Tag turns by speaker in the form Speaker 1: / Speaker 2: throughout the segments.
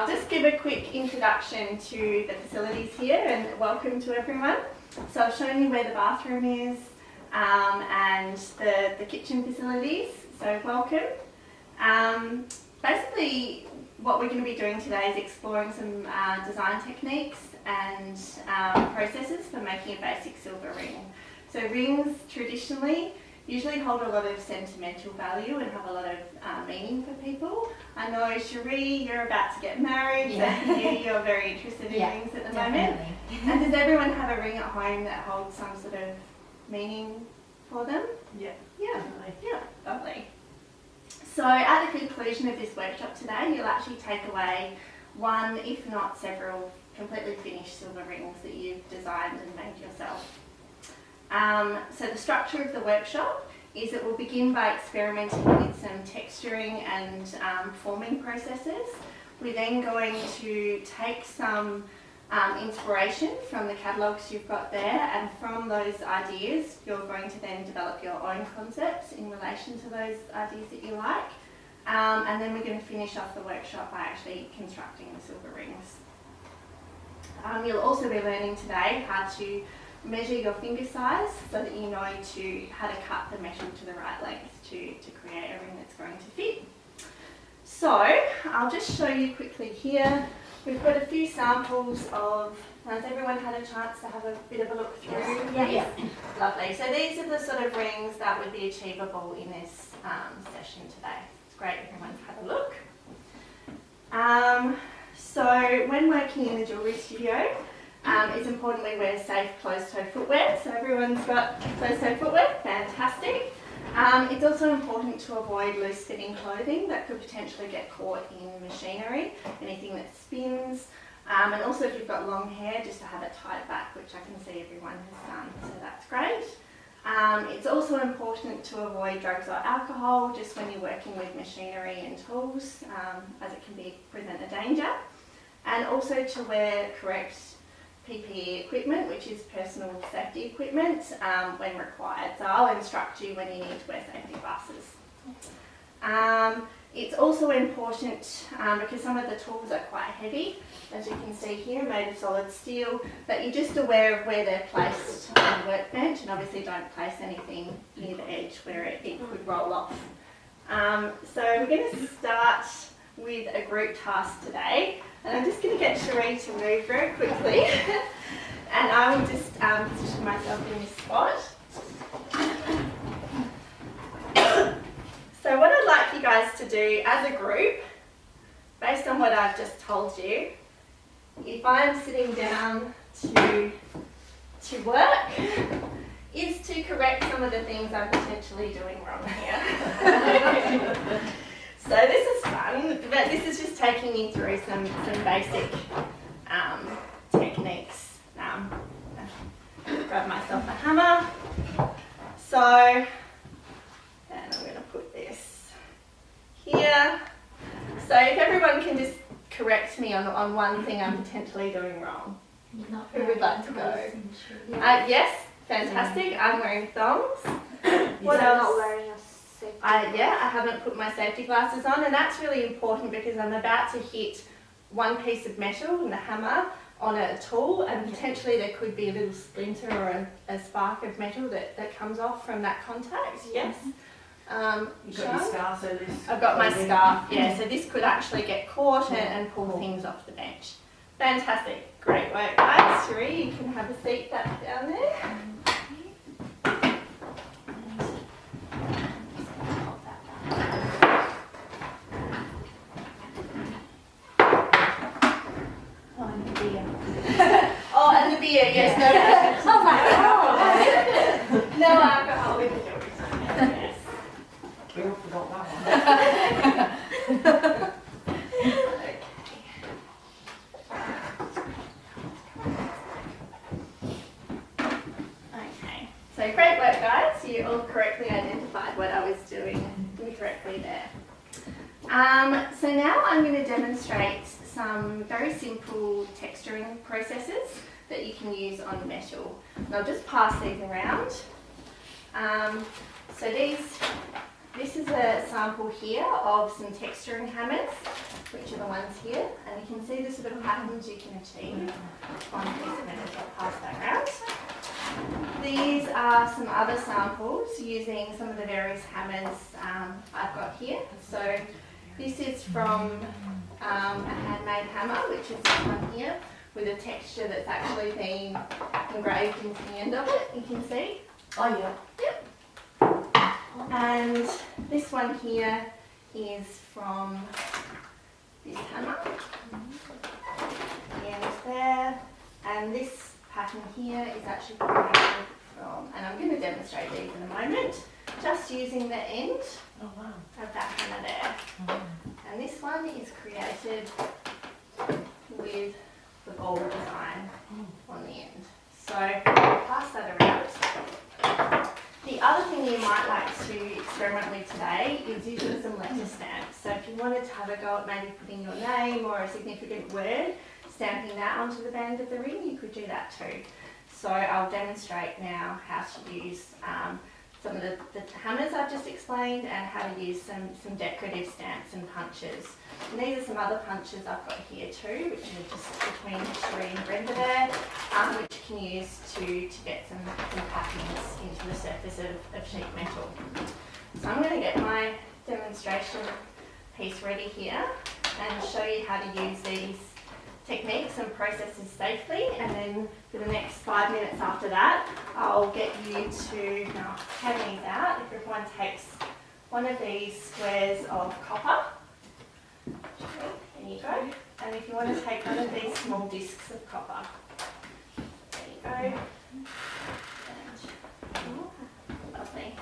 Speaker 1: I'll just give a quick introduction to the facilities here and welcome to everyone. So I've shown you where the bathroom is and the kitchen facilities, so welcome. Basically what we're going to be doing today is exploring some design techniques and processes for making a basic silver ring. So rings traditionally usually hold a lot of sentimental value and have a lot of meaning for people. I know, Cherie, you're about to get married, so you're very interested in rings at the moment. And does everyone have a ring at home that holds some sort of meaning for them? Yeah, lovely. So at the conclusion of this workshop today, you'll actually take away one, if not several, completely finished silver rings that you've designed and made yourself. So the structure of the workshop is that we'll begin by experimenting with some texturing and forming processes. We're then going to take some inspiration from the catalogues you've got there, and from those ideas you're going to then develop your own concepts in relation to those ideas that you like. And then we're going to finish off the workshop by actually constructing the silver rings. You'll also be learning today how to measure your finger size so that you know how to cut the metal to the right length to create a ring that's going to fit. So I'll just show you quickly here. We've got a few samples of, has everyone had a chance to have a bit of a look through? Yes. Lovely. So these are the sort of rings that would be achievable in this session today. It's great everyone's had a look. So when working in the jewellery studio, it's important we wear safe closed-toe footwear. So everyone's got closed-toe footwear, fantastic. It's also important to avoid loose-fitting clothing that could potentially get caught in machinery, anything that spins. And also if you've got long hair, just to have it tied back, which I can see everyone has done, so that's great. It's also important to avoid drugs or alcohol just when you're working with machinery and tools, as it can present a danger. And also to wear correct PPE equipment, which is personal safety equipment, when required. So I'll instruct you when you need to wear safety glasses. It's also important, because some of the tools are quite heavy, as you can see here, made of solid steel, that you're just aware of where they're placed on the workbench, and obviously don't place anything near the edge where it could roll off. So we're going to start with a group task today. And I'm just going to get Cherie to move very quickly, and I will just position myself in this spot. So what I'd like you guys to do as a group, based on what I've just told you, if I'm sitting down to work, is to correct some of the things I'm potentially doing wrong here. So this is fun, but this is just taking you through some basic techniques. Grab myself a hammer. So, and I'm going to put this here. So if everyone can just correct me on one thing I'm potentially doing wrong. Who would like to go? Yes, fantastic. I'm wearing thongs. What else?
Speaker 2: Not wearing a
Speaker 1: I haven't put my safety glasses on, and that's really important because I'm about to hit one piece of metal in the hammer on a tool, and potentially there could be a little splinter or a spark of metal that comes off from that contact. Yes.
Speaker 3: You've got your scarf, so this.
Speaker 1: I've got my scarf, yeah, so this could actually get caught and pull things off the bench. Fantastic. Great work, guys. Cherie, you can have a seat back down there. Oh, and the beer, yes, no. Oh my God. No alcohol in the jewelry. Yes.
Speaker 3: We all forgot that one.
Speaker 1: Okay. So great work, guys. You all correctly identified what I was doing incorrectly there. So now I'm going to demonstrate some very simple texturing processes that you can use on metal. And I'll just pass these around. So these This is a sample here of some texturing hammers, which are the ones here, and you can see the sort of patterns you can achieve on a piece of metal. So I'll pass that around. These are some other samples using some of the various hammers I've got here. So this is from a handmade hammer, which is this one here, with a texture that's actually been engraved into the end of it, you can see.
Speaker 3: Oh yeah.
Speaker 1: Yep. And this one here is from this hammer. The end there. And this pattern here is actually created from, and I'm going to demonstrate these in a moment, just using the end of that hammer there. And this one is created with the ball design on the end. So I'll pass that around. The other thing you might like to experiment with today is using some letter stamps. So if you wanted to have a go at maybe putting your name or a significant word, stamping that onto the band of the ring, you could do that too. So I'll demonstrate now how to use some of the hammers I've just explained and how to use some decorative stamps and punches. And these are some other punches I've got here too, which are just between history and render there, which you can use to get some patterns into the surface of sheet metal. So I'm going to get my demonstration piece ready here and show you how to use these techniques and processes safely, and then for the next 5 minutes after that I'll get you to now hand these out. If everyone takes one of these squares of copper, there you go, and if you want to take one of these small discs of copper, there you go, and lovely.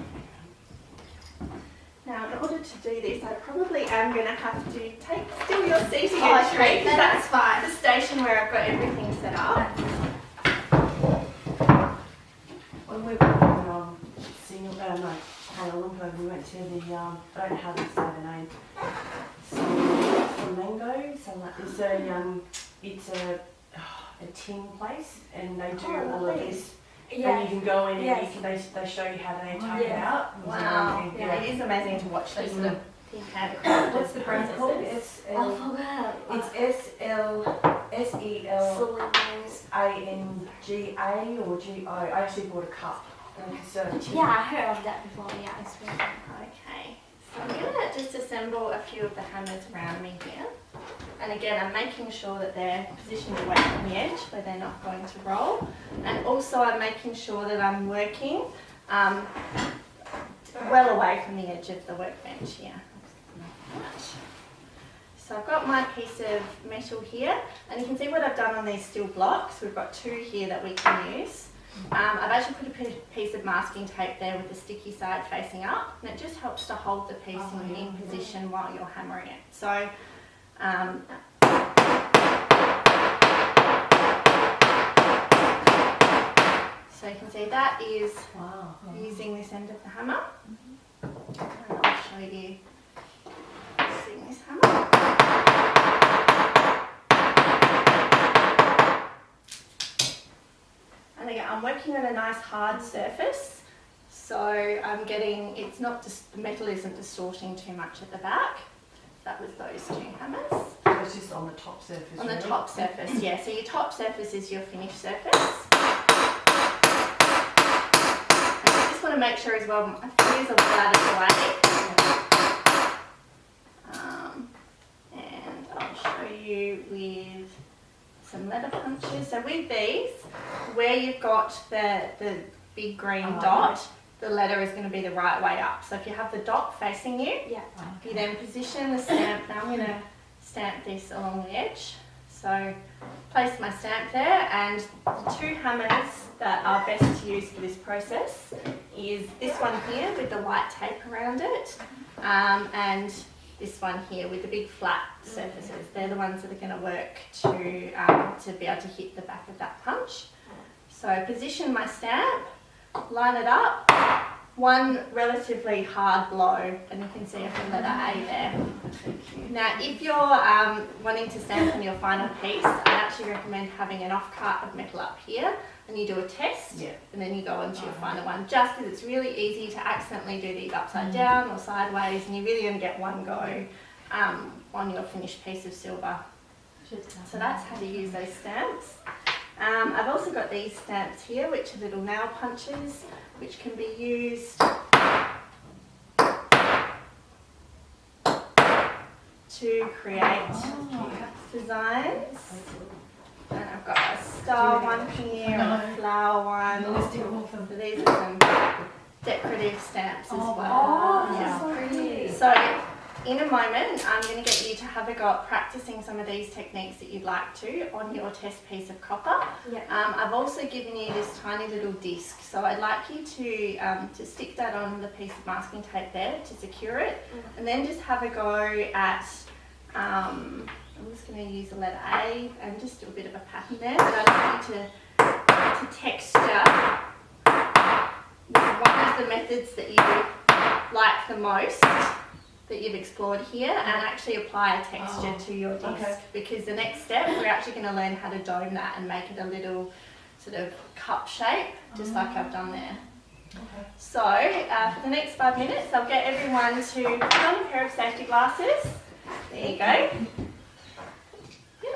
Speaker 1: Now, in order to do this, I probably am going to have to take still your seating entry. That's fine. The station where I've got everything set up.
Speaker 3: When we were in Kuala Lumpur, we went to the, I don't know how to say the name, Flamingo, something like this. It's a tin place, and they do all of this. Yeah. And you can go in and they show you how they take it out.
Speaker 1: Wow. Yeah, it is amazing to watch those sort of handcrafted.
Speaker 3: What's the brand called?
Speaker 2: It's SLSELANGA or GO. I actually bought a cup.
Speaker 1: Yeah, I heard of that before. Yeah, it's really okay. So I'm going to just assemble a few of the hammers around me here. And again, I'm making sure that they're positioned away from the edge where they're not going to roll. And also I'm making sure that I'm working well away from the edge of the workbench here. So I've got my piece of metal here, and you can see what I've done on these steel blocks. We've got 2 here that we can use. I've actually put a piece of masking tape there with the sticky side facing up, and it just helps to hold the piece in position while you're hammering it. So so you can see that is using this end of the hammer. And I'll show you using this hammer. And again, I'm working on a nice hard surface, so I'm getting, it's not just, the metal isn't distorting too much at the back. That was those 2 hammers.
Speaker 3: So it's just on the top surface.
Speaker 1: On the top surface, yeah. So your top surface is your finished surface. And I just want to make sure as well, my fingers are flat away. And I'll show you with some letter punches. So with these, where you've got the big green dot, the letter is going to be the right way up. So if you have the dot facing you, you then position the stamp. Now I'm going to stamp this along the edge. So place my stamp there, and the 2 hammers that are best to use for this process is this one here with the white tape around it, and this one here with the big flat surfaces. They're the ones that are going to work to be able to hit the back of that punch. So position my stamp, line it up, one relatively hard blow, and you can see I have the letter A there. Now, if you're wanting to stamp on your final piece, I actually recommend having an off-cut of metal up here, and you do a test,
Speaker 3: Yeah.
Speaker 1: and then you go on to your final one, just because it's really easy to accidentally do these upside down or sideways, and you really only get one go on your finished piece of silver. So that's how to use those stamps. I've also got these stamps here, which are little nail punches, which can be used to create designs. And I've got a star one here and a flower one. So these are some decorative stamps as well.
Speaker 2: Oh,
Speaker 1: Yeah.
Speaker 2: so pretty.
Speaker 1: So in a moment, I'm going to get you to have a go at practicing some of these techniques that you'd like to on your test piece of copper.
Speaker 4: Yeah.
Speaker 1: I've also given you this tiny little disc, so I'd like you to stick that on the piece of masking tape there to secure it, and then just have a go at, I'm just going to use the letter A and just do a bit of a pattern there, but I'd like you to texture one of the methods that you like the most that you've explored here, and actually apply a texture to your disc, because the next step we're actually going to learn how to dome that and make it a little sort of cup shape, just like I've done there. So for the next 5 minutes I'll get everyone to put on a pair of safety glasses. There you go.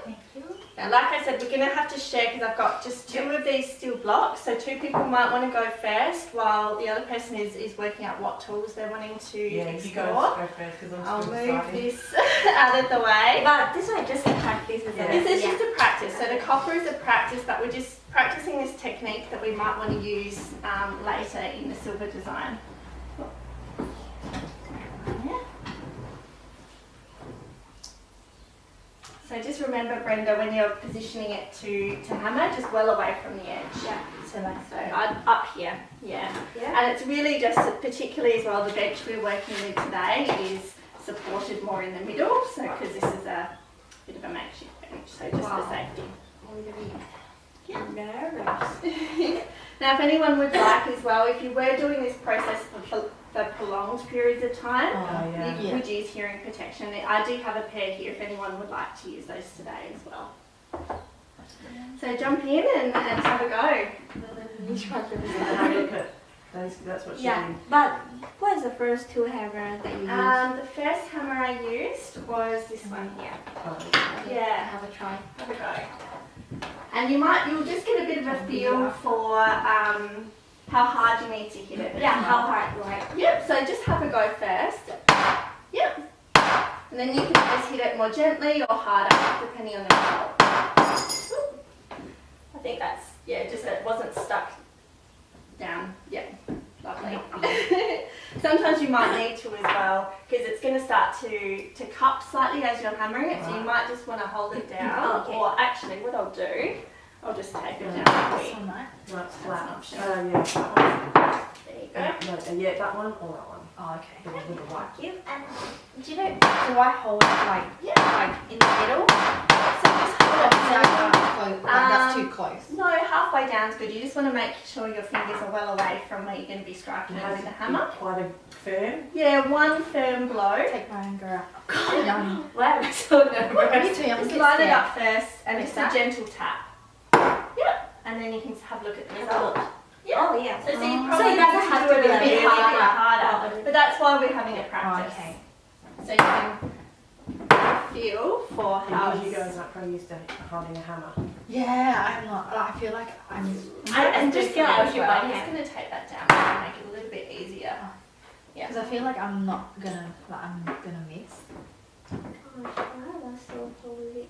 Speaker 4: Thank you.
Speaker 1: Now, like I said, we're going to have to share because I've got just 2 of these steel blocks, so 2 people might want to go first while the other person is working out what tools they're wanting to explore.
Speaker 3: Go first because I'm
Speaker 1: I'll
Speaker 3: still
Speaker 1: move
Speaker 3: deciding.
Speaker 1: this out of the way.
Speaker 4: But this one just to practice, isn't it?
Speaker 1: This is just a practice. So the copper is a practice, but we're just practicing this technique that we might want to use later in the silver design. Yeah. So just remember, Brenda, when you're positioning it to hammer, just well away from the edge.
Speaker 4: Yeah.
Speaker 1: So like so, up here. Yeah.
Speaker 4: Yeah.
Speaker 1: And it's really just, particularly as well, the bench we're working with today is supported more in the middle. So because this is a bit of a makeshift bench, so just for safety.
Speaker 4: I'm nervous.
Speaker 1: Now, if anyone would like as well, if you were doing this process for prolonged periods of time, you could use hearing protection. I do have a pair here if anyone would like to use those today as well. So jump in and have a go.
Speaker 4: Which one do we
Speaker 3: Have a look at those, that's what she's doing.
Speaker 4: But what is the first 2 hammers that you used?
Speaker 1: The first hammer I used was this one here. Yeah,
Speaker 4: Have a try.
Speaker 1: have a go. And you'll just get a bit of a feel for how hard you need to hit it.
Speaker 4: Yeah, how hard, right?
Speaker 1: Yep, so just have a go first. Yep. And then you can just hit it more gently or harder, depending on the result. I think that's, just that it wasn't stuck down. Yep, lovely. Sometimes you might need to as well, because it's going to start to cup slightly as you're hammering it, so you might just want to hold it down.
Speaker 4: Okay.
Speaker 1: Or actually, what I'll do, I'll just tape it down.
Speaker 4: This one, right?
Speaker 3: No, it's
Speaker 1: That's
Speaker 3: flat.
Speaker 1: an option. There you go.
Speaker 3: Yeah, that one or that one.
Speaker 4: Oh, okay.
Speaker 3: The one with the white.
Speaker 4: Thank you. And do you know, do I hold it like in the middle?
Speaker 1: So just hold it down.
Speaker 5: That's too close.
Speaker 1: No, halfway down's good. You just want to make sure your fingers are well away from where you're going to be striking it with the hammer.
Speaker 3: Quite a firm.
Speaker 1: Yeah, one firm blow.
Speaker 4: Take my anger out.
Speaker 5: God,
Speaker 4: Why am I so
Speaker 5: me
Speaker 4: nervous?
Speaker 5: too. I'm
Speaker 1: Just
Speaker 5: scared.
Speaker 1: line it up first and
Speaker 4: Like
Speaker 1: just
Speaker 4: that?
Speaker 1: a gentle tap. Yep. And then you can have a look at the result.
Speaker 4: Oh, yeah.
Speaker 1: So you
Speaker 4: So
Speaker 1: probably
Speaker 4: it
Speaker 1: need
Speaker 4: doesn't have to
Speaker 1: do
Speaker 4: be
Speaker 1: it a
Speaker 4: a bit
Speaker 1: bit
Speaker 4: harder.
Speaker 1: harder. But that's why we're having it practice.
Speaker 4: Okay.
Speaker 1: So you can feel for how
Speaker 3: Because you guys aren't probably used to holding a hammer.
Speaker 5: Yeah, I'm not. I feel like I'm.
Speaker 1: and just get out
Speaker 4: as
Speaker 1: your
Speaker 4: well.
Speaker 1: I'm just going to take that down and make it a little bit easier. Yeah.
Speaker 5: Because I feel like I'm not gonna. Like I'm gonna miss.
Speaker 4: Oh, wow, that's so holy.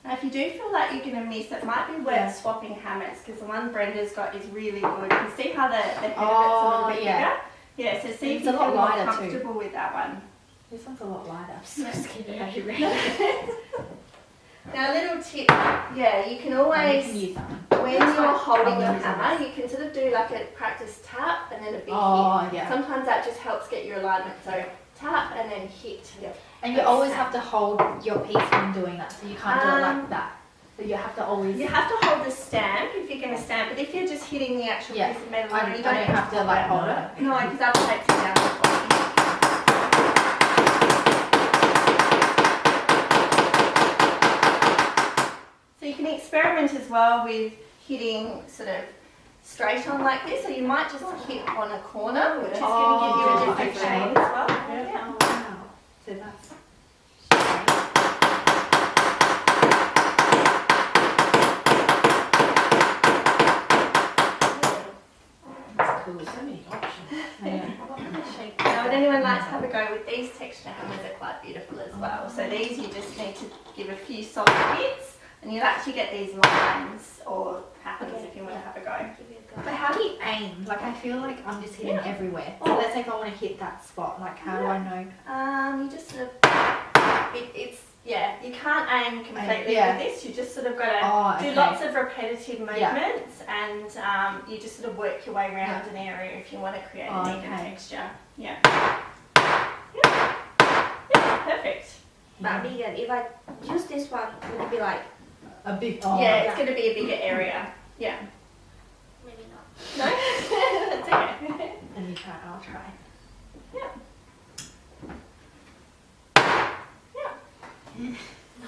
Speaker 1: Now, if you do feel like you're going to miss, it might be worth swapping hammers, because the one Brenda's got is really good. You can see how the head of it's a little bit bigger. Yeah, so see if
Speaker 5: It's
Speaker 1: you
Speaker 5: a lot
Speaker 1: feel more
Speaker 5: lighter too.
Speaker 1: comfortable with that one.
Speaker 5: This one's a lot lighter.
Speaker 4: So scared. Are you ready?
Speaker 1: Now, a little tip, you can always,
Speaker 5: You can use that one.
Speaker 1: when you're holding
Speaker 5: I'm
Speaker 1: your
Speaker 5: using
Speaker 1: hammer, you can sort of do like a practice tap and then a big
Speaker 5: Oh,
Speaker 1: hit.
Speaker 5: yeah.
Speaker 1: Sometimes that just helps get your alignment. So tap and then hit.
Speaker 5: And you always have to hold your piece when doing that, so you can't do it like that. So you have to always.
Speaker 1: You have to hold the stamp if you're going to stamp, but if you're just hitting the actual
Speaker 5: Yeah.
Speaker 1: piece of metal,
Speaker 5: I
Speaker 1: you
Speaker 5: don't have to like hold it.
Speaker 1: No, because I've taped it down before. experiment as well with hitting sort of straight on like this, or you might just hit on a corner, which is going to give you a different
Speaker 5: okay.
Speaker 1: shape as well.
Speaker 3: Yeah.
Speaker 5: Oh, wow. So that's.
Speaker 3: That's cool. So many options.
Speaker 1: Now, would anyone like to have a go with these texture hammers? Are quite beautiful as well. So these, you just need to give a few solid bits, and you'll actually get these lines or patterns if you want to have a go.
Speaker 5: But how do you aim? Like I feel like I'm just hitting everywhere. So let's say if I want to hit that spot, like how do I know?
Speaker 1: You just sort of, you can't aim completely
Speaker 5: Yeah.
Speaker 1: with this. You just sort of got to
Speaker 5: Oh,
Speaker 1: do
Speaker 5: okay.
Speaker 1: lots of repetitive movements,
Speaker 5: Yeah.
Speaker 1: and you just sort of work your way around an area if you want to create
Speaker 5: Oh,
Speaker 1: an even
Speaker 5: okay.
Speaker 1: texture. Yeah, perfect.
Speaker 4: But Megan, if I use this one, would it be like
Speaker 5: A big. Oh.
Speaker 1: Yeah, it's going to be a bigger area. Yeah.
Speaker 4: maybe not?
Speaker 1: No, that's okay.
Speaker 5: And you try. I'll try.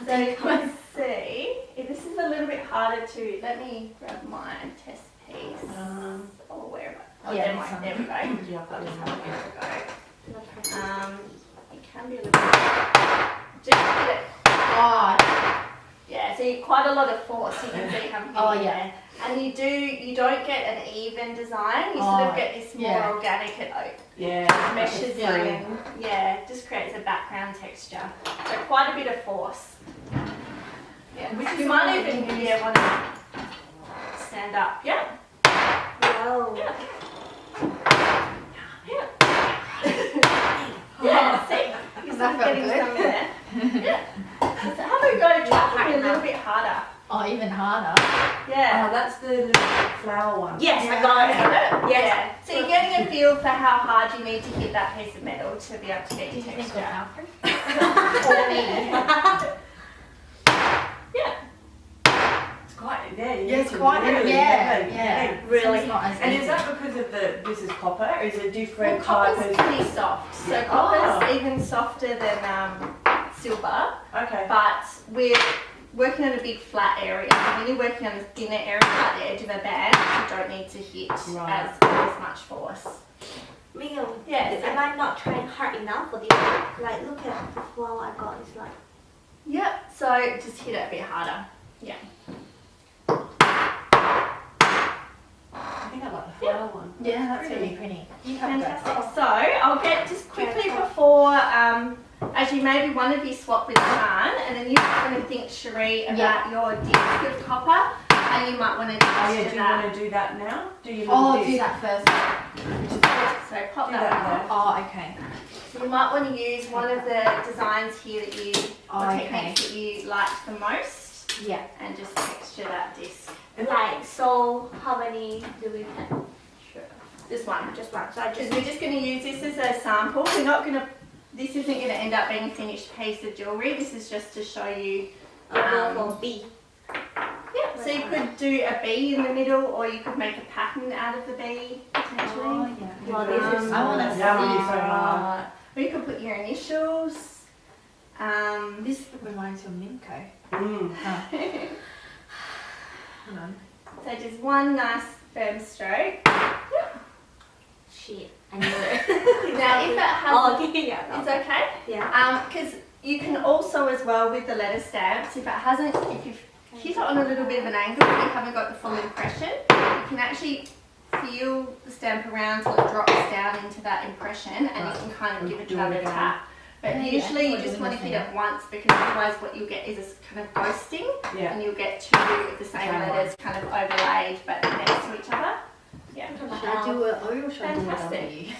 Speaker 1: So let's see. If this is a little bit harder to, let me grab my test piece. Or where am I? Oh,
Speaker 5: Yeah,
Speaker 1: there we go.
Speaker 3: Yeah, I've got this one.
Speaker 1: There we go.
Speaker 4: Not practice.
Speaker 1: It can be a little bit. Just hit it.
Speaker 5: Oh.
Speaker 1: Yeah, so quite a lot of force. You can see how
Speaker 5: Oh,
Speaker 1: hitting
Speaker 5: yeah.
Speaker 1: there. And you don't get an even design. You sort
Speaker 5: Oh,
Speaker 1: of get this more
Speaker 5: yeah.
Speaker 1: organic. It
Speaker 3: Yeah.
Speaker 1: meshes
Speaker 5: Yeah.
Speaker 1: in. Yeah, it just creates a background texture. So quite a bit of force. Yeah.
Speaker 3: Which is
Speaker 1: You might
Speaker 3: what
Speaker 1: even
Speaker 3: you use-
Speaker 1: want to stand up. Yeah.
Speaker 4: Wow.
Speaker 1: Yeah. Yeah, see? You're
Speaker 5: That
Speaker 1: sort of
Speaker 5: felt
Speaker 1: getting
Speaker 5: good.
Speaker 1: some in there. Yeah. So have a go, try it a little bit harder.
Speaker 5: Oh, even harder.
Speaker 1: Yeah.
Speaker 3: Oh, that's the little flower one.
Speaker 4: Yes,
Speaker 1: Yeah.
Speaker 4: I got it. Yes.
Speaker 1: Yeah. So you're getting a feel for how hard you need to hit that piece of metal to be able to get
Speaker 5: Did
Speaker 1: your
Speaker 5: you think of
Speaker 1: texture.
Speaker 5: Alfred?
Speaker 1: Or me. Yeah.
Speaker 3: It's quite, yeah, you
Speaker 5: Yeah,
Speaker 3: need
Speaker 5: it's
Speaker 3: to
Speaker 5: quite.
Speaker 3: really
Speaker 5: Yeah.
Speaker 3: have a-
Speaker 5: Yeah.
Speaker 1: Really.
Speaker 5: So it's not as
Speaker 3: And
Speaker 5: easy.
Speaker 3: is that because of this is copper? Or is it
Speaker 1: Well,
Speaker 3: different type
Speaker 1: copper's
Speaker 3: of?
Speaker 1: pretty soft. So
Speaker 3: Yeah.
Speaker 1: copper's
Speaker 3: Oh.
Speaker 1: even softer than silver,
Speaker 3: Okay.
Speaker 1: but we're working on a big flat area. So when you're working on a thinner area at the edge of a band, you don't need to hit
Speaker 3: Right.
Speaker 1: as much force.
Speaker 4: Megan,
Speaker 1: Yes.
Speaker 4: am I not trying hard enough for this? Like, look at the flower I got. It's like,
Speaker 1: Yep. So just hit it a bit harder. Yeah.
Speaker 3: I think I like the flower one.
Speaker 5: Yeah, that's really pretty. You have a go.
Speaker 1: Fantastic. So I'll get just quickly before, actually maybe one of you swap with Sean, and then you might want to think, Cherie, about your disc of copper, and you might want to
Speaker 3: Oh yeah,
Speaker 1: texture
Speaker 3: do you
Speaker 1: that.
Speaker 3: want to do that now? Do you
Speaker 5: Oh,
Speaker 3: disc?
Speaker 5: do that first.
Speaker 3: Which is
Speaker 1: So pop
Speaker 3: do
Speaker 1: that
Speaker 3: that
Speaker 1: on.
Speaker 5: Oh, okay.
Speaker 1: So you might want to use one of the designs here that you,
Speaker 5: Oh,
Speaker 1: or
Speaker 5: okay.
Speaker 1: techniques that you liked the most,
Speaker 5: Yeah.
Speaker 1: and just texture that disc.
Speaker 4: like, so how many do we have?
Speaker 1: Sure. Just one.
Speaker 4: Just one. So I
Speaker 1: Because
Speaker 4: just,
Speaker 1: we're just going to use this as a sample. We're not going to, this isn't going to end up being a finished piece of jewellery. This is just to show you.
Speaker 4: I'll go for B.
Speaker 1: Yeah, so you could do a bee in the middle, or you could make a pattern out of the bee, potentially.
Speaker 5: Oh, yeah.
Speaker 4: Well, this is.
Speaker 5: I wanna
Speaker 3: That
Speaker 5: see.
Speaker 3: would be so hard.
Speaker 1: Or you could put your initials.
Speaker 5: This reminds me of Mimco.
Speaker 3: Mm.
Speaker 5: Hold on.
Speaker 1: So just one nice firm stroke.
Speaker 4: Shit. I knew it.
Speaker 1: Now if it has,
Speaker 4: Oh, okay, yeah.
Speaker 1: it's okay.
Speaker 4: Yeah.
Speaker 1: Because you can also, as well with the letter stamps, if it hasn't, if you've hit it on a little bit of an angle, but you haven't got the full impression, you can actually feel the stamp around till it drops down into that impression, and
Speaker 3: Right.
Speaker 1: you can kind of give it
Speaker 3: Do it
Speaker 1: another
Speaker 3: again.
Speaker 1: tap. But
Speaker 5: Yeah,
Speaker 1: usually
Speaker 5: yeah.
Speaker 1: you just want to hit it once, because otherwise what you'll get is this kind of ghosting,
Speaker 3: Yeah.
Speaker 1: and you'll get two of the same
Speaker 3: Okay.
Speaker 1: letters kind of overlaid but next to each other. Yeah.
Speaker 5: Should I do a O or should I do a
Speaker 1: Fantastic.
Speaker 5: W?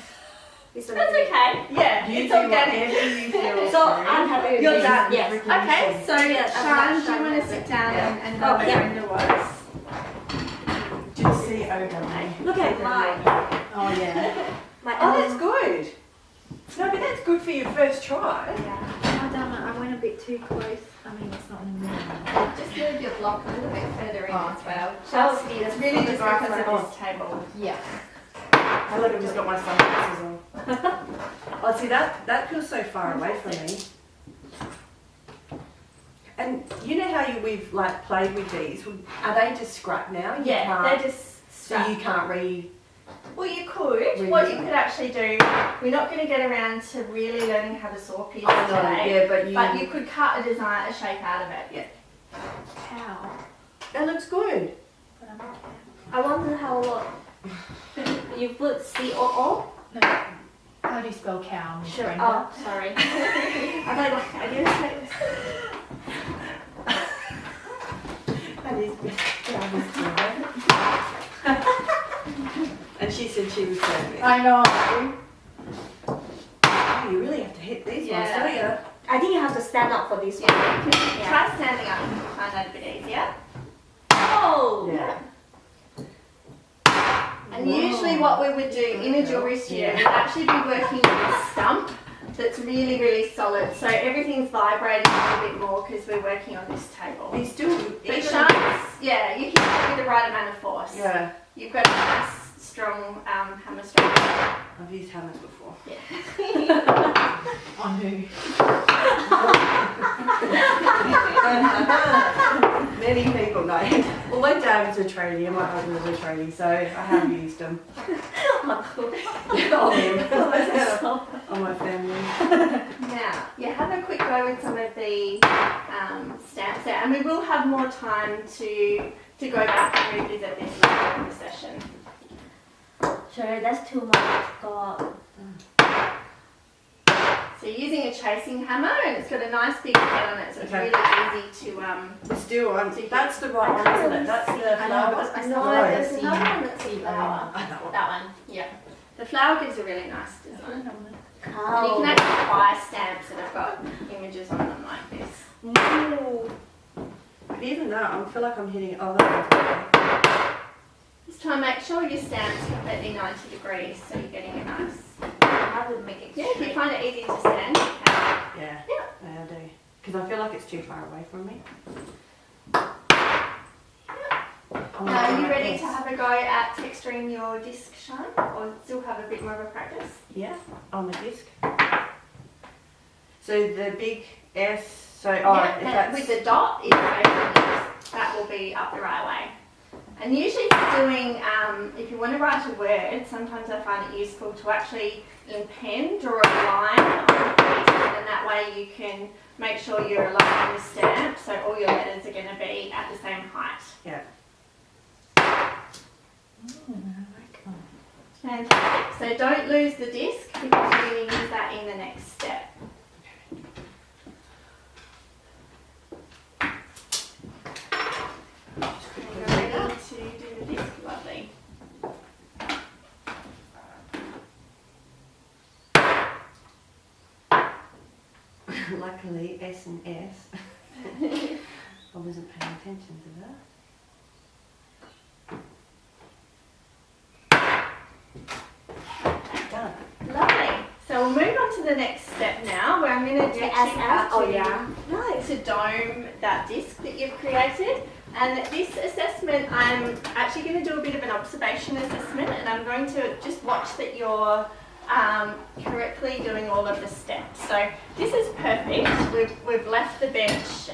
Speaker 4: This
Speaker 1: That's okay. Yeah,
Speaker 3: You
Speaker 1: it's
Speaker 3: do
Speaker 1: organic.
Speaker 3: whatever you feel.
Speaker 4: So I'm happy with
Speaker 1: You're
Speaker 4: this.
Speaker 1: done.
Speaker 4: Yes.
Speaker 1: Okay, so
Speaker 4: Yeah,
Speaker 1: Sean,
Speaker 4: I'm
Speaker 1: do you want to sit down and go
Speaker 4: Oh,
Speaker 1: where
Speaker 4: yeah.
Speaker 1: Brenda was?
Speaker 3: Just see over.
Speaker 4: Look at mine.
Speaker 5: Oh, yeah.
Speaker 4: My
Speaker 3: Oh, that's good. No, but that's good for your first try.
Speaker 1: Yeah.
Speaker 5: Oh, damn it. I went a bit too close. I mean, it's not in the middle.
Speaker 1: Just move your block a little bit further in
Speaker 5: Oh,
Speaker 1: as well.
Speaker 4: Just
Speaker 1: Just, it's really just because of this table.
Speaker 5: Yeah.
Speaker 3: I love it. Just got my sunglasses on. Oh, see that feels so far away from me.
Speaker 6: And you know how we've like played with these? Are they just scrap now? You
Speaker 1: Yeah,
Speaker 6: can't-
Speaker 1: they're just
Speaker 6: So you can't
Speaker 1: Well, you could.
Speaker 6: Reusing
Speaker 1: What you
Speaker 6: it.
Speaker 1: could actually do, we're not going to get around to really learning how to saw pieces today,
Speaker 6: yeah,
Speaker 1: but you could cut a design, a shape out of it.
Speaker 6: Yeah.
Speaker 5: Cow.
Speaker 6: That looks good.
Speaker 5: But I'm a cow.
Speaker 4: I wonder how long. You put COO?
Speaker 5: No. How do you spell cow, Miss Brenda?
Speaker 4: Oh, sorry. I didn't say this.
Speaker 6: That is And she said she was perfect.
Speaker 5: I know.
Speaker 6: Oh, you really have to hit these ones,
Speaker 1: Yeah.
Speaker 6: don't you?
Speaker 4: I think you have to stand up for this one.
Speaker 1: Yeah, you can try standing up and find that a bit easier.
Speaker 4: Oh!
Speaker 6: Yeah.
Speaker 1: And usually what we would do in a jewellery studio, we'd actually be working with a stump that's really, really solid. So everything's vibrating a little bit more because we're working on this table.
Speaker 6: You still...
Speaker 1: But sharps, yeah, you can give the right amount of force.
Speaker 6: Yeah.
Speaker 1: You've got a nice, strong hammer strength.
Speaker 6: I've used hammers before.
Speaker 5: On who?
Speaker 6: Many people know. Well, my dad was a tradie and my husband was a tradie, so I have used them. On him. On my family.
Speaker 1: Now, yeah, have a quick go with some of the stamps there, and we will have more time to go back and revisit this later in the session.
Speaker 4: Sorry, that's too much. God.
Speaker 1: So you're using a chasing hammer, and it's got a nice big head on it, so it's
Speaker 6: Okay.
Speaker 1: really easy to
Speaker 6: Still, that's the right one, isn't it? That's the flower.
Speaker 1: I know,
Speaker 6: Right.
Speaker 1: there's another one that's a flower.
Speaker 6: I know.
Speaker 1: That one, yeah. The flower gives a really nice design. And you
Speaker 4: Cow.
Speaker 1: can actually buy stamps that have got images on them like this.
Speaker 4: Ooh.
Speaker 6: But even that, I feel like I'm hitting... Oh, that one's
Speaker 1: Just try and make sure your stamp's completely 90 degrees, so you're getting a nice...
Speaker 4: I would make it
Speaker 1: Yeah, if you
Speaker 4: straight.
Speaker 1: find it easy to stand, you can.
Speaker 6: Yeah.
Speaker 1: Yeah.
Speaker 6: Yeah, I do. Because I feel like it's too far away from me.
Speaker 1: Now, are you ready to have a go at texturing your disc shine, or still have a bit more of a practice?
Speaker 6: Yeah, on the disc. So the big S, so if
Speaker 1: and
Speaker 6: that's...
Speaker 1: with the dot, is that will be up the right way. And usually for doing, if you want to write a word, sometimes I find it useful to actually in pen draw a line on the piece, and then that way you can make sure you're aligning the stamp so all your letters are going to be at the same height.
Speaker 6: Yeah.
Speaker 1: Fantastic. So don't lose the disc because you're going to use that in the next step. You're ready to do the disc, lovely.
Speaker 6: Luckily, S and S. I wasn't paying attention to that. Done.
Speaker 1: Lovely. So we'll move on to the next step now, where I'm going to teach you how to,
Speaker 4: Oh, yeah.
Speaker 1: to dome that disc that you've created. And this assessment, I'm actually going to do a bit of an observation assessment, and I'm going to just watch that you're correctly doing all of the steps. So this is perfect. We've left the bench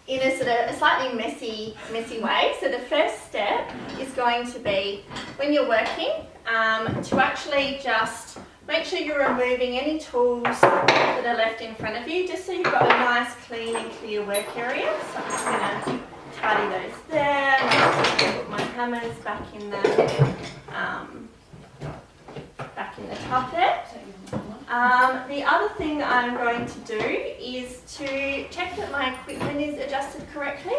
Speaker 1: in a sort of a slightly messy way. So the first step is going to be, when you're working, to actually just make sure you're removing any tools that are left in front of you, just so you've got a nice, clean and clear work area. So I'm just going to tidy those there. I'm just put my hammers back in the tub there. The other thing I'm going to do is to check that my equipment is adjusted correctly.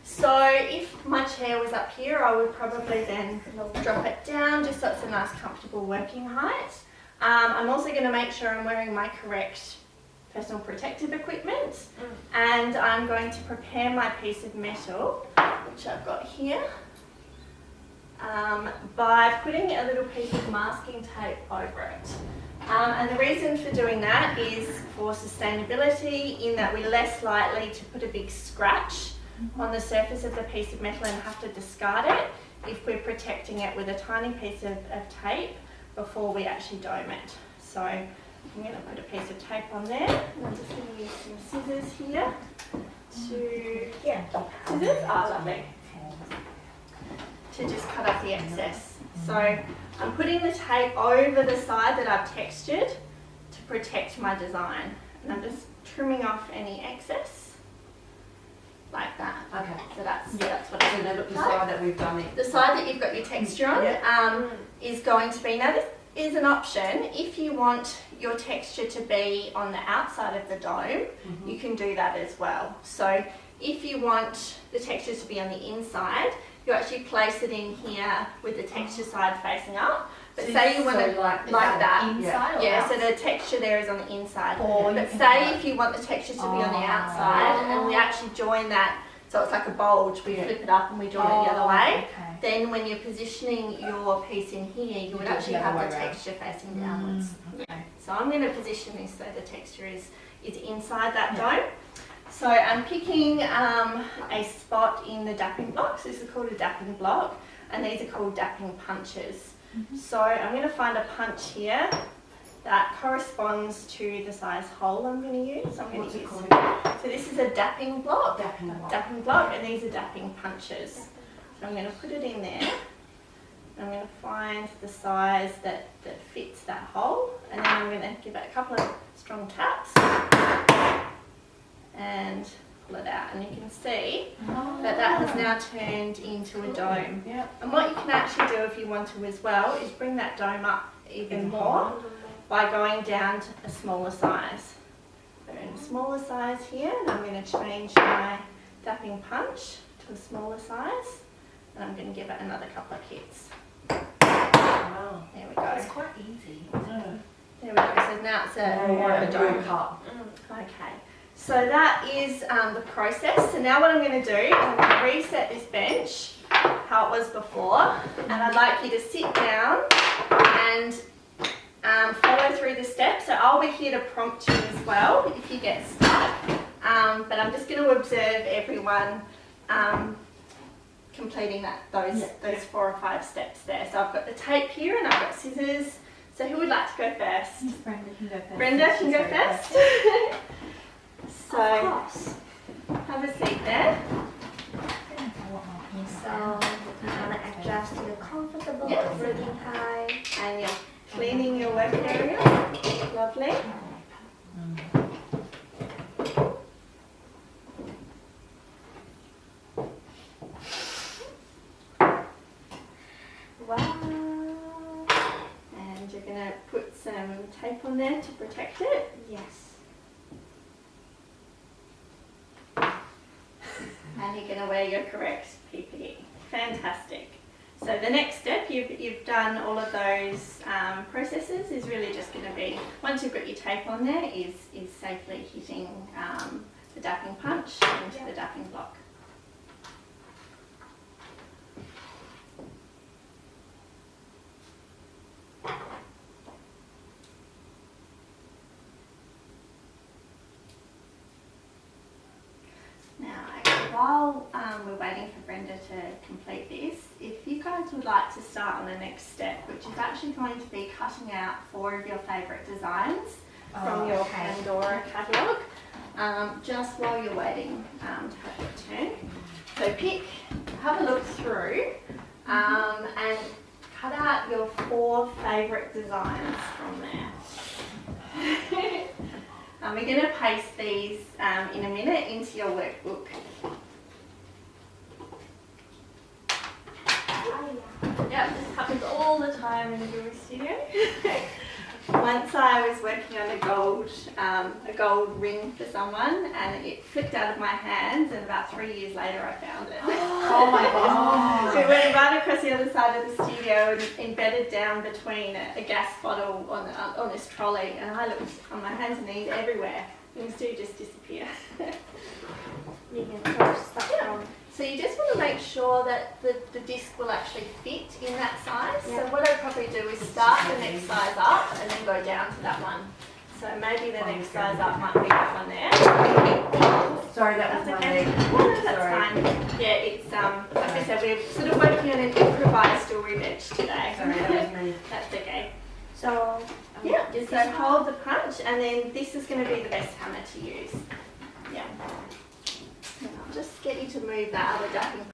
Speaker 1: So if my chair was up here, I would probably then drop it down just so it's a nice comfortable working height. I'm also going to make sure I'm wearing my correct personal protective equipment, and I'm going to prepare my piece of metal, which I've got here, by putting a little piece of masking tape over it. And the reason for doing that is for sustainability, in that we're less likely to put a big scratch on the surface of the piece of metal and have to discard it if we're protecting it with a tiny piece of tape before we actually dome it. So I'm going to put a piece of tape on there, and I'm just going to use some scissors here. to scissors. Oh, lovely. To just cut off the excess. So I'm putting the tape over the side that I've textured to protect my design. And I'm just trimming off any excess like that.
Speaker 6: Okay.
Speaker 1: So that's what I
Speaker 6: So
Speaker 1: do.
Speaker 6: the side that we've done it.
Speaker 1: The side that you've got your texture on is going to be, now this is an option, if you want your texture to be on the outside of the dome, you can do that as well. So if you want the texture to be on the inside, you actually place it in here with the texture side facing up. But say you want to like that.
Speaker 5: Inside or
Speaker 1: Yeah, so
Speaker 5: outside?
Speaker 1: the texture there is on the inside.
Speaker 5: Or
Speaker 1: But say if you want the texture to be on the outside and we actually join that, so it's like a bulge, we flip it up and we join it the other way.
Speaker 5: Okay.
Speaker 1: Then when you're positioning your piece in here, you would
Speaker 5: do it
Speaker 1: actually
Speaker 5: the other
Speaker 1: have the
Speaker 5: way round.
Speaker 1: texture facing downwards.
Speaker 5: Okay.
Speaker 1: So I'm going to position this so the texture is inside that dome. So I'm picking a spot in the dapping block. So this is called a dapping block and these are called dapping punches. So I'm going to find a punch here that corresponds to the size hole I'm going to use.
Speaker 6: What's it called?
Speaker 1: So this is a dapping block.
Speaker 6: Dapping block.
Speaker 1: Dapping block, and these are dapping punches. So I'm going to put it in there. I'm going to find the size that fits that hole, and then I'm going to give it a couple of strong taps and pull it out. And you can see that has now turned into a dome. And what you can actually do if you want to as well is bring that dome up even more by going down to a smaller size. So in a smaller size here, and I'm going to change my dapping punch to a smaller size, and I'm going to give it another couple of hits.
Speaker 6: Wow.
Speaker 1: There we go.
Speaker 5: It's quite easy.
Speaker 1: There we go. So now it's more of a dome.
Speaker 6: cut.
Speaker 1: Okay. So that is the process. So now what I'm going to do, I'm going to reset this bench how it was before, and I'd like you to sit down and follow through the steps. So I'll be here to prompt you as well if you get stuck. But I'm just going to observe everyone completing those 4 or 5 steps there. So I've got the tape here and I've got scissors. So who would like to go first?
Speaker 5: Brenda can go first.
Speaker 1: Brenda can go first. So have a seat there.
Speaker 4: So you want to adjust to the comfortable,
Speaker 1: Yes.
Speaker 4: breathing high.
Speaker 1: And you're cleaning your work area. Lovely.
Speaker 4: Wow.
Speaker 1: And you're going to put some tape on there to protect it.
Speaker 4: Yes.
Speaker 1: And you're going to wear your correct PPE. Fantastic. So the next step, you've done all of those processes, is really just going to be, once you've got your tape on there, is safely hitting the dapping punch into the dapping block. Now, actually, while we're waiting for Brenda to complete this, if you guys would like to start on the next step, which is actually going to be cutting out 4 of your favourite designs from your Pandora catalogue, just while you're waiting to have your turn. So have a look through and cut out your 4 favourite designs from there. We're going to paste these in a minute into your workbook. Yep, this happens all the time in the jewellery studio. Once I was working on a gold ring for someone, and it flipped out of my hands, and about 3 years later I found it.
Speaker 5: Oh my god.
Speaker 1: It went right across the other side of the studio and embedded down between a gas bottle on this trolley, and I looked on my hands and knees everywhere. Things do just disappear.
Speaker 4: You can push stuff on.
Speaker 1: So you just want to make sure that the disc will actually fit in that size. So what I'd probably do is start the next size up and then go down to that one. So maybe the next size up might be that one there.
Speaker 6: Sorry, that was
Speaker 1: That's
Speaker 6: my
Speaker 1: okay.
Speaker 6: leg.
Speaker 1: No, that's
Speaker 6: Sorry.
Speaker 1: fine. Yeah, it's like I said, we're sort of working on an improvised jewellery bench today.
Speaker 6: Sorry, that was me.
Speaker 1: That's okay.
Speaker 4: So
Speaker 1: Yeah, so hold the punch, and then this is going to be the best hammer to use. Yeah. And I'll just get you to move that other duck